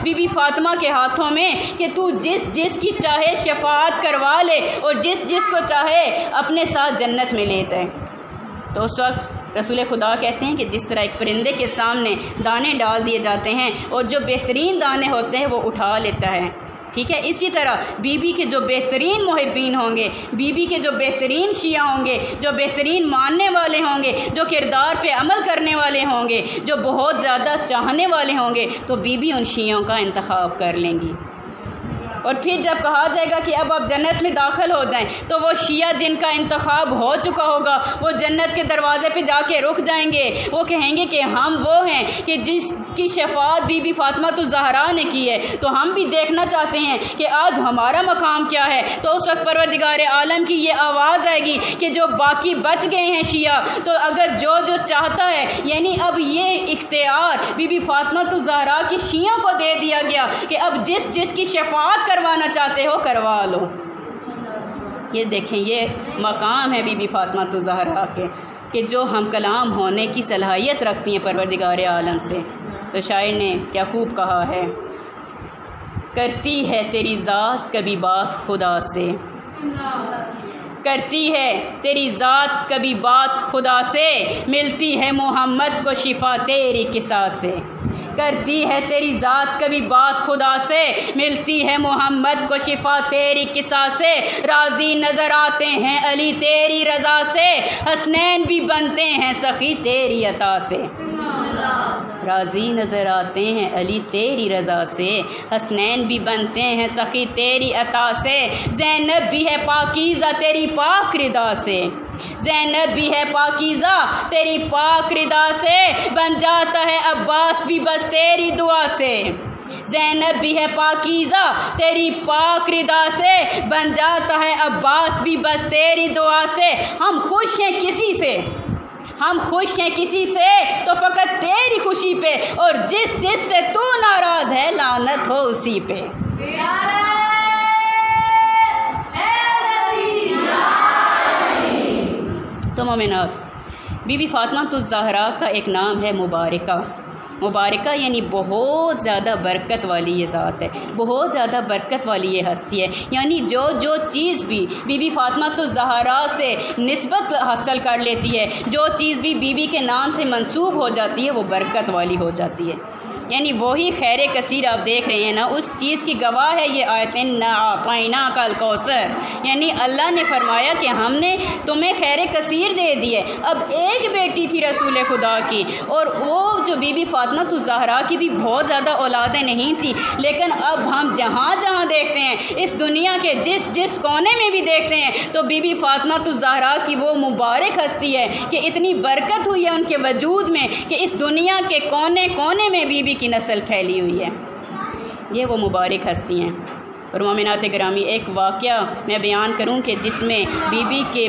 Be be Fatima کے ہاتھوں میں کہ تو جس جس کی چاہے شفاعت کروا لے اور جس جس کو چاہے اپنے ساتھ جنت میں لے جائے۔ تو اس وقت رسول خدا کہتے ہیں کہ جس طرح ایک پرندے کے سامنے دانے ڈال دیے جاتے ہیں اور جو بہترین دانے ہوتے ہیں وہ اٹھا لیتا ہے، ٹھیک ہے، اسی طرح بی بی کے جو بہترین محبین ہوں گے، بی بی کے جو بہترین شیعہ ہوں گے، جو بہترین ماننے والے ہوں گے، جو کردار پہ عمل کرنے والے ہوں گے، جو بہت زیادہ چاہنے والے ہوں گے، تو بی بی ان شیعوں کا انتخاب کر لیں گی۔ اور پھر جب کہا جائے گا کہ اب آپ جنت میں داخل ہو جائیں تو وہ شیعہ جن کا انتخاب ہو چکا ہوگا وہ جنت کے دروازے پہ جا کے رک جائیں گے، وہ کہیں گے کہ ہم وہ ہیں کہ جس کی شفاعت بی بی فاطمہ الزہرا نے کی ہے، تو ہم بھی دیکھنا چاہتے ہیں کہ آج ہمارا مقام کیا ہے۔ تو اس وقت پروردگار عالم کی یہ آواز آئے گی کہ جو باقی بچ گئے ہیں شیعہ، تو اگر جو جو چاہتا ہے، یعنی اب یہ اختیار بی بی فاطمہ الزہرا کی شیعوں کو دے دیا گیا کہ اب جس جس کی شفاعت کروانا چاہتے ہو کروا لو۔ یہ دیکھیں، یہ مقام ہے بی بی فاطمہ الزہرا کے کہ جو ہم کلام ہونے کی صلاحیت رکھتی ہیں پروردگار عالم سے۔ تو شاعر نے کیا خوب کہا ہے، کرتی ہے تیری ذات کبھی بات خدا سے، کرتی ہے تیری ذات کبھی بات خدا سے، ملتی ہے محمد کو شفا تیری قصا سے۔ کرتی ہے تیری ذات کبھی بات خدا سے، ملتی ہے محمد کو شفا تیری قصا سے، راضی نظر آتے ہیں علی تیری رضا سے، حسنین بھی بنتے ہیں سخی تیری عطا سے۔ راضی نظر آتے ہیں علی تیری رضا سے، حسنین بھی بنتے ہیں سخی تیری عطا سے، زینب بھی ہے پاکیزہ تیری پاک رضا سے، زینب بھی ہے پاکیزہ تیری پاک رضا سے، بن جاتا ہے عباس بھی بس تیری دعا سے، زینب بھی ہے پاکیزہ تیری پاک رضا سے، بن جاتا ہے عباس بھی بس تیری دعا سے۔ ہم خوش ہیں کسی سے، ہم خوش ہیں کسی سے تو فقط تیری خوشی پہ، اور جس جس سے تو ناراض ہے لعنت ہو اسی پہ۔ تو مومنات، بی بی فاطمہ الزہرا کا ایک نام ہے مبارکہ۔ مبارکہ یعنی بہت زیادہ برکت والی یہ ذات ہے، بہت زیادہ برکت والی یہ ہستی ہے، یعنی جو جو چیز بھی بی بی فاطمہ الزہرا سے نسبت حاصل کر لیتی ہے، جو چیز بھی بی بی کے نام سے منسوب ہو جاتی ہے وہ برکت والی ہو جاتی ہے۔ یعنی وہی خیر کثیر آپ دیکھ رہے ہیں نا، اس چیز کی گواہ ہے یہ آیتیں، اِنَّا أَعْطَيْنَاكَ الْكَوْثَرَ، یعنی اللہ نے فرمایا کہ ہم نے تمہیں خیر کثیر دے دی ہے۔ اب ایک بیٹی تھی رسول خدا کی، اور وہ جو بی بی فاطمہ الزہرا کی بھی بہت زیادہ اولادیں نہیں تھیں، لیکن اب ہم جہاں جہاں دیکھتے ہیں، اس دنیا کے جس جس کونے میں بھی دیکھتے ہیں، تو بی بی فاطمہ الزہرا کی وہ مبارک ہستی ہے کہ اتنی برکت ہوئی ہے ان کے وجود میں کہ اس دنیا کے کونے کونے میں بی بی کی نسل پھیلی ہوئی ہے۔ یہ وہ مبارک ہستی ہیں۔ اور مومنات گرامی، ایک واقعہ میں بیان کروں کہ جس میں بی بی کے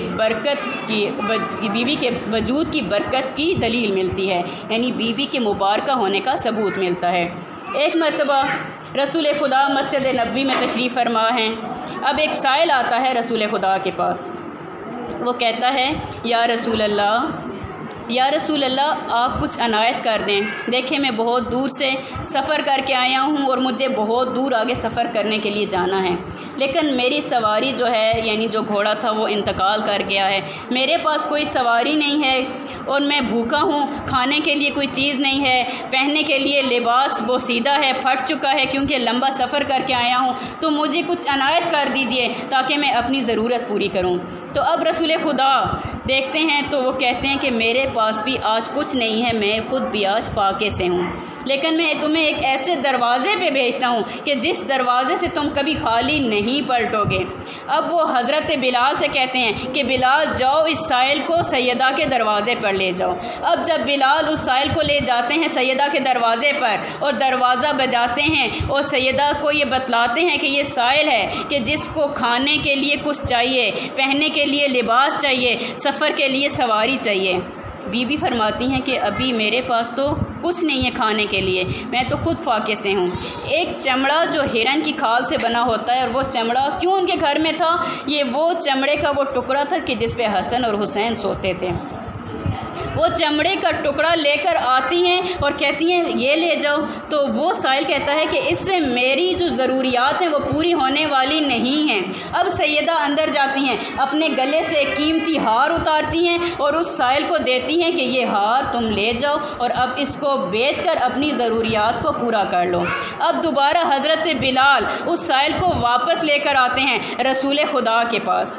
وجود کی برکت کی دلیل ملتی ہے، یعنی بی بی کے مبارکہ ہونے کا ثبوت ملتا ہے۔ ایک مرتبہ رسول خدا مسجد نبوی میں تشریف فرما ہیں۔ اب ایک سائل آتا ہے رسول خدا کے پاس، وہ کہتا ہے یا رسول اللہ، یا رسول اللہ آپ کچھ عنایت کر دیں، دیکھیں میں بہت دور سے سفر کر کے آیا ہوں اور مجھے بہت دور آگے سفر کرنے کے لیے جانا ہے، لیکن میری سواری جو ہے، یعنی جو گھوڑا تھا وہ انتقال کر گیا ہے، میرے پاس کوئی سواری نہیں ہے اور میں بھوکا ہوں، کھانے کے لیے کوئی چیز نہیں ہے، پہننے کے لیے لباس بوسیدہ ہے، پھٹ چکا ہے کیونکہ لمبا سفر کر کے آیا ہوں، تو مجھے کچھ عنایت کر دیجئے تاکہ میں اپنی ضرورت پوری کروں۔ تو اب رسول خدا دیکھتے ہیں تو وہ کہتے ہیں کہ میرے پاس بھی آج کچھ نہیں ہے، میں خود بھی آج فاقے سے ہوں، لیکن میں تمہیں ایک ایسے دروازے پہ بھیجتا ہوں کہ جس دروازے سے تم کبھی خالی نہیں پلٹو گے۔ اب وہ حضرت بلال سے کہتے ہیں کہ بلال جاؤ اس سائل کو سیدہ کے دروازے پر لے جاؤ۔ اب جب بلال اس سائل کو لے جاتے ہیں سیدہ کے دروازے پر اور دروازہ بجاتے ہیں اور سیدہ کو یہ بتلاتے ہیں کہ یہ سائل ہے کہ جس کو کھانے کے لیے کچھ چاہیے، پہننے کے لیے لباس چاہیے، سفر کے لیے سواری چاہیے۔ بی بی فرماتی ہیں کہ ابھی میرے پاس تو کچھ نہیں ہے کھانے کے لیے، میں تو خود فاقے سے ہوں۔ ایک چمڑا جو ہرن کی کھال سے بنا ہوتا ہے، اور وہ چمڑا کیوں ان کے گھر میں تھا؟ یہ وہ چمڑے کا وہ ٹکڑا تھا کہ جس پہ حسن اور حسین سوتے تھے۔ وہ چمڑے کا ٹکڑا لے کر آتی ہیں اور کہتی ہیں یہ لے جاؤ، تو وہ سائل کہتا ہے کہ اس سے میری جو ضروریات ہیں وہ پوری ہونے والی نہیں ہیں۔ اب سیدہ اندر جاتی ہیں، اپنے گلے سے ایک قیمتی ہار اتارتی ہیں اور اس سائل کو دیتی ہیں کہ یہ ہار تم لے جاؤ اور اب اس کو بیچ کر اپنی ضروریات کو پورا کر لو۔ اب دوبارہ حضرت بلال اس سائل کو واپس لے کر آتے ہیں رسول خدا کے پاس۔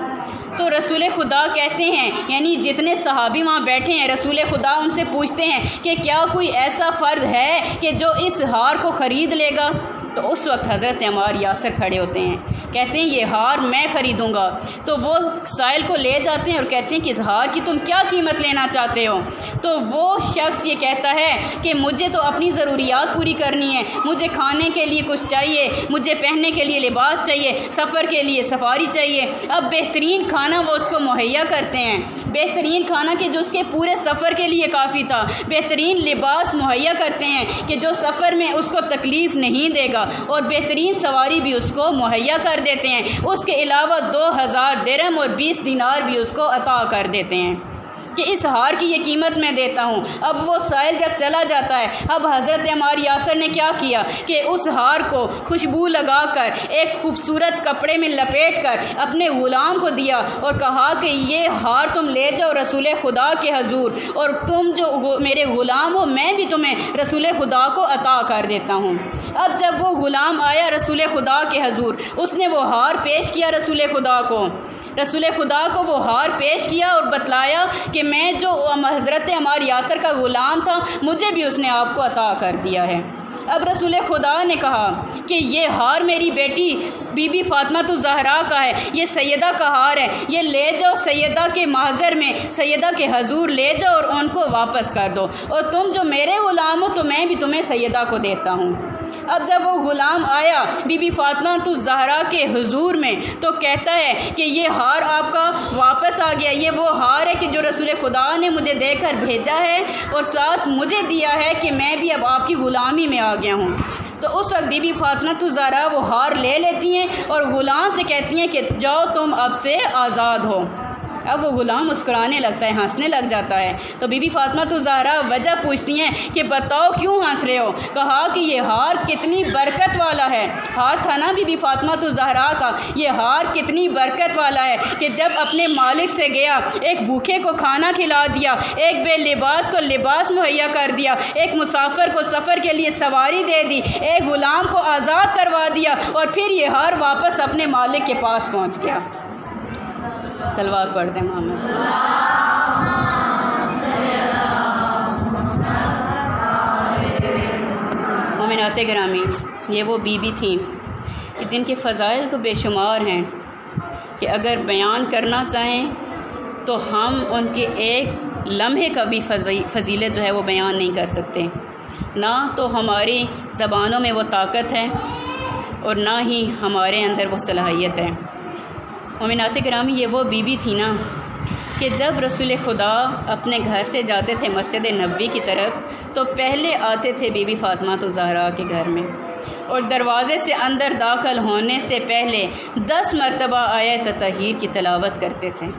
تو رسول خدا کہتے ہیں، یعنی جتنے صحابی وہاں بیٹھے ہیں، رسول خدا ان سے پوچھتے ہیں کہ کیا کوئی ایسا فرد ہے کہ جو اس ہار کو خرید لے گا؟ تو اس وقت حضرت عمار یاسر کھڑے ہوتے ہیں، کہتے ہیں یہ ہار میں خریدوں گا۔ تو وہ سائل کو لے جاتے ہیں اور کہتے ہیں کہ اس ہار کی تم کیا قیمت لینا چاہتے ہو؟ تو وہ شخص یہ کہتا ہے کہ مجھے تو اپنی ضروریات پوری کرنی ہے، مجھے کھانے کے لیے کچھ چاہیے، مجھے پہننے کے لیے لباس چاہیے، سفر کے لیے سفاری چاہیے۔ اب بہترین کھانا وہ اس کو مہیا کرتے ہیں، بہترین کھانا کہ جو اس کے پورے سفر کے لیے کافی تھا، بہترین لباس مہیا کرتے ہیں کہ جو سفر میں اس کو تکلیف نہیں دے گا، اور بہترین سواری بھی اس کو مہیا کر دیتے ہیں۔ اس کے علاوہ 2000 درہم اور 20 دینار بھی اس کو عطا کر دیتے ہیں کہ اس ہار کی یہ قیمت میں دیتا ہوں۔ اب وہ سائل جب چلا جاتا ہے، اب حضرت عمار یاسر نے کیا کیا کہ اس ہار کو خوشبو لگا کر ایک خوبصورت کپڑے میں لپیٹ کر اپنے غلام کو دیا اور کہا کہ یہ ہار تم لے جاؤ رسول خدا کے حضور، اور تم جو میرے غلام ہو میں بھی تمہیں رسول خدا کو عطا کر دیتا ہوں۔ اب جب وہ غلام آیا رسول خدا کے حضور، اس نے وہ ہار پیش کیا رسول خدا کو، رسول خدا کو وہ ہار پیش کیا اور بتلایا کہ میں جو حضرت عمار یاسر کا غلام تھا مجھے بھی اس نے آپ کو عطا کر دیا ہے۔ اب رسول خدا نے کہا کہ یہ ہار میری بیٹی بی بی فاطمہ الزہرا کا ہے، یہ سیدہ کا ہار ہے، یہ لے جاؤ سیدہ کے محضر میں، سیدہ کے حضور لے جاؤ اور ان کو واپس کر دو، اور تم جو میرے غلام ہو تو میں بھی تمہیں سیدہ کو دیتا ہوں۔ اب جب وہ غلام آیا بی بی فاطمہ الزہرا کے حضور میں تو کہتا ہے کہ یہ ہار آپ کا واپس آ گیا، یہ وہ ہار ہے کہ جو رسول خدا نے مجھے دے کر بھیجا ہے اور ساتھ مجھے دیا ہے کہ میں بھی اب آپ کی غلامی میں آ گیا ہوں۔ تو اس وقت بی بی فاطمہ الزہرا وہ ہار لے لیتی ہیں اور غلام سے کہتی ہیں کہ جاؤ تم اب سے آزاد ہو۔ اب وہ غلام مسکرانے لگتا ہے، ہنسنے لگ جاتا ہے۔ تو بی بی فاطمہ الزہرا وجہ پوچھتی ہیں کہ بتاؤ کیوں ہنس رہے ہو؟ کہا کہ یہ ہار کتنی برکت والا ہے۔ ہار تھا نا بی بی فاطمہ الزہرا کا، یہ ہار کتنی برکت والا ہے کہ جب اپنے مالک سے گیا، ایک بھوکے کو کھانا کھلا دیا، ایک بے لباس کو لباس مہیا کر دیا، ایک مسافر کو سفر کے لیے سواری دے دی، ایک غلام کو آزاد کروا دیا، اور پھر یہ ہار واپس اپنے مالک کے پاس پہنچ گیا۔ صلوات پڑھ دیں محمد۔ مومنات گرامی، یہ وہ بی بی تھیں کہ جن کے فضائل تو بے شمار ہیں کہ اگر بیان کرنا چاہیں تو ہم ان کے ایک لمحے کا بھی فضیلت جو ہے وہ بیان نہیں کر سکتے، نہ تو ہماری زبانوں میں وہ طاقت ہے اور نہ ہی ہمارے اندر وہ صلاحیت ہے۔ مومنات گرامی، یہ وہ بی بی تھی نا کہ جب رسول خدا اپنے گھر سے جاتے تھے مسجد نبوی کی طرف تو پہلے آتے تھے بی بی فاطمہ الزہرا کے گھر میں، اور دروازے سے اندر داخل ہونے سے پہلے 10 مرتبہ آیت تطہیر کی تلاوت کرتے تھے۔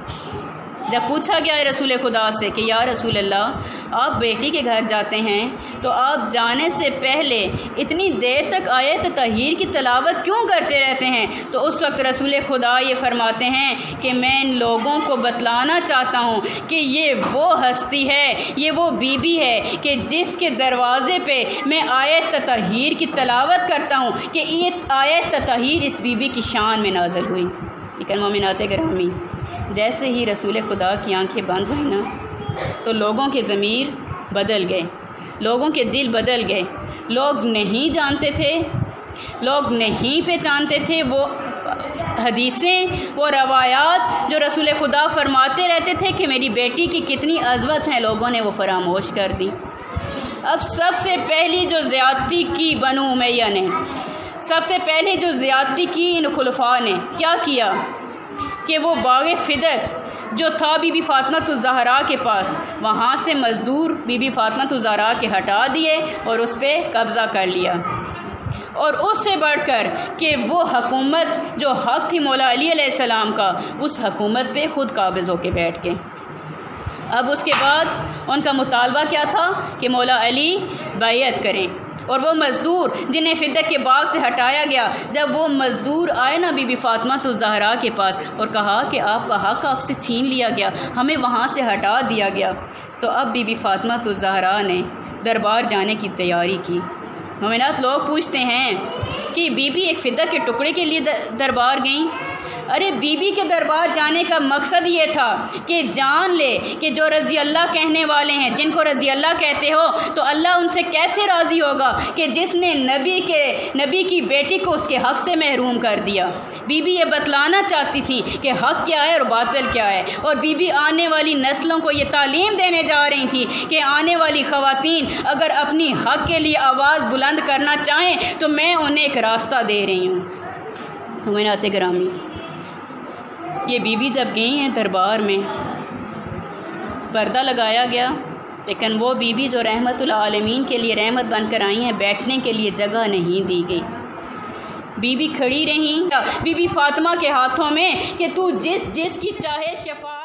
جب پوچھا گیا رسول خدا سے کہ یا رسول اللہ آپ بیٹی کے گھر جاتے ہیں تو آپ جانے سے پہلے اتنی دیر تک آیت تطہیر کی تلاوت کیوں کرتے رہتے ہیں؟ تو اس وقت رسول خدا یہ فرماتے ہیں کہ میں ان لوگوں کو بتلانا چاہتا ہوں کہ یہ وہ ہستی ہے، یہ وہ بی بی ہے کہ جس کے دروازے پہ میں آیت تطہیر کی تلاوت کرتا ہوں کہ یہ آیت تطہیر اس بی بی کی شان میں نازل ہوئی۔ لیکن مومنات گرامی، جیسے ہی رسول خدا کی آنکھیں بند ہوئیں نا تو لوگوں کے ضمیر بدل گئے، لوگوں کے دل بدل گئے، لوگ نہیں جانتے تھے، لوگ نہیں پہچانتے تھے وہ حدیثیں، وہ روایات جو رسول خدا فرماتے رہتے تھے کہ میری بیٹی کی کتنی عظمت ہے، لوگوں نے وہ فراموش کر دی۔ اب سب سے پہلی جو زیادتی کی بنو امیہ نے، سب سے پہلے جو زیادتی کی ان خلفاء نے کیا کیا کہ وہ باغ فدق جو تھا بی بی فاطمہ الزہرا کے پاس، وہاں سے مزدور بی بی فاطمہ الزہرا کے ہٹا دیے اور اس پہ قبضہ کر لیا، اور اس سے بڑھ کر کہ وہ حکومت جو حق تھی مولا علی علیہ السلام کا، اس حکومت پہ خود قابض ہو کے بیٹھ گئے۔ اب اس کے بعد ان کا مطالبہ کیا تھا کہ مولا علی بیعت کریں، اور وہ مزدور جنہیں فدق کے باغ سے ہٹایا گیا، جب وہ مزدور آئے نا بی بی فاطمہ الزہرا کے پاس اور کہا کہ آپ کا حق آپ سے چھین لیا گیا، ہمیں وہاں سے ہٹا دیا گیا، تو اب بی بی فاطمہ الزہرا نے دربار جانے کی تیاری کی۔ مومنات، لوگ پوچھتے ہیں کہ بی بی ایک فدق کے ٹکڑے کے لیے دربار گئیں؟ ارے بی بی کے دربار جانے کا مقصد یہ تھا کہ جان لے کہ جو رضی اللہ کہنے والے ہیں، جن کو رضی اللہ کہتے ہو، تو اللہ ان سے کیسے راضی ہوگا کہ جس نے نبی کی بیٹی کو اس کے حق سے محروم کر دیا۔ بی بی یہ بتلانا چاہتی تھی کہ حق کیا ہے اور باطل کیا ہے، اور بی بی آنے والی نسلوں کو یہ تعلیم دینے جا رہی تھی کہ آنے والی خواتین اگر اپنی حق کے لیے آواز بلند کرنا چاہیں تو میں انہیں ایک راستہ دے رہی ہوں۔ مومنات گرامی، یہ بی بی جب گئی ہیں دربار میں، پردہ لگایا گیا، لیکن وہ بی بی جو رحمت العالمین کے لیے رحمت بن کر آئی ہیں، بیٹھنے کے لیے جگہ نہیں دی گئی۔ بی بی کھڑی رہیں، بی بی فاطمہ کے ہاتھوں میں کہ تو جس کی چاہے شفاعت